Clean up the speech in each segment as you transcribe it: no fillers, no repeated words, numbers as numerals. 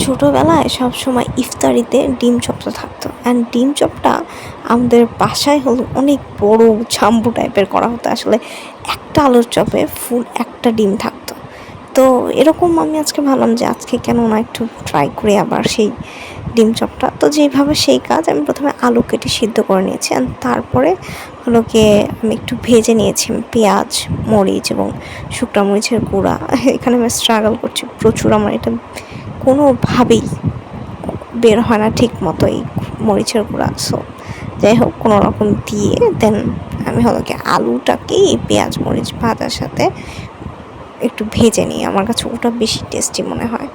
ছোটোবেলায় সবসময় ইফতারিতে ডিম চপটা থাকতো, অ্যান্ড ডিম চপটা আমাদের বাসায় হলো অনেক বড় জাম্বু টাইপের করা হতো। আসলে একটা আলুর চপে ফুল একটা ডিম থাকতো। তো এরকম আমি আজকে ভাবলাম যে আজকে কেন না একটু ট্রাই করি আবার সেই ডিম চপটা। তো যেভাবে সেই কাজ, আমি প্রথমে আলু কেটে সিদ্ধ করে নিয়েছি, অ্যান্ড তারপরে হলো গিয়ে আমি একটু ভেজে নিয়েছি পেঁয়াজ, মরিচ এবং শুকনো মরিচের গুঁড়া। এখানে আমি স্ট্রাগল করছি প্রচুর, আমার এটা কোনোভাবেই বের হয় না ঠিক মতো এই মরিচের গুঁড়া। সো যাই হোক, কোনো রকম দিয়ে দেন আমি হলো কি আলুটাকে এই পেঁয়াজ মরিচ ভাজার সাথে একটু ভেজে নিই। আমার কাছে ওটা বেশি টেস্টি মনে হয়।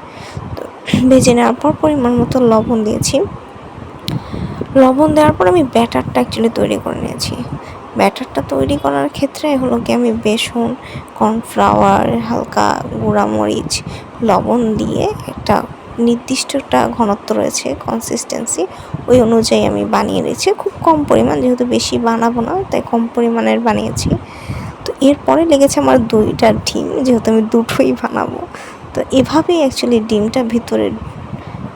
তো ভেজে নেওয়ার পর পরিমাণ মতো লবণ দিয়েছি। লবণ দেওয়ার পর আমি ব্যাটারটা অ্যাকচুয়ালি তৈরি করে নিয়েছি। ব্যাটারটা তৈরি করার ক্ষেত্রে হলো কি আমি বেসন, কর্নফ্লাওয়ার, হালকা গুঁড়ামরিচ, লবণ দিয়ে একটা নির্দিষ্ট একটা ঘনত্ব রয়েছে, কনসিস্টেন্সি, ওই অনুযায়ী আমি বানিয়ে নিয়েছি। খুব কম পরিমাণ, যেহেতু বেশি বানাবো না তাই কম পরিমাণের বানিয়েছি। তো এরপরে লেগেছে আমার 2টা ডিম, যেহেতু আমি দুটোই বানাবো। তো এভাবেই অ্যাকচুয়ালি ডিমটা ভিতরে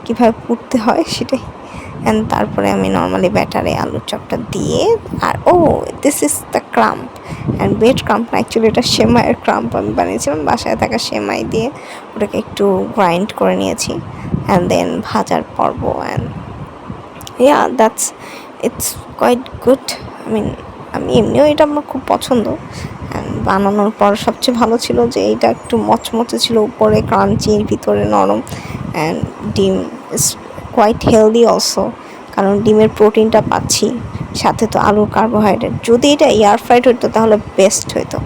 কীভাবে পুড়তে হয় সেটাই। অ্যান্ড তারপরে আমি নর্মালি ব্যাটারে আলুর চপটা দিয়ে, আর this is the crumb and bread crumb না, অ্যাকচুয়ালি এটা সেমাইয়ের ক্রাম্প আমি বানিয়েছিলাম বাসায় থাকা সেমাই দিয়ে। ওটাকে একটু গ্রাইন্ড করে নিয়েছি, অ্যান্ড দেন ভাজার পর্ব। And that's it's quite good. আমি এমনিও এটা আমার খুব পছন্দ। অ্যান্ড বানানোর পর সবচেয়ে ভালো ছিল যে এটা একটু মচমচে ছিল, উপরে ক্রাঞ্চি, ভিতরে নরম। অ্যান্ড ডিম ইজ কোয়াইট হেলদি অলসো, কারণ ডিমের প্রোটিনটা পাচ্ছি, সাথে তো আলুর কার্বোহাইড্রেট। যদি এটা এয়ার ফ্রাইড হতো তাহলে বেস্ট হতো।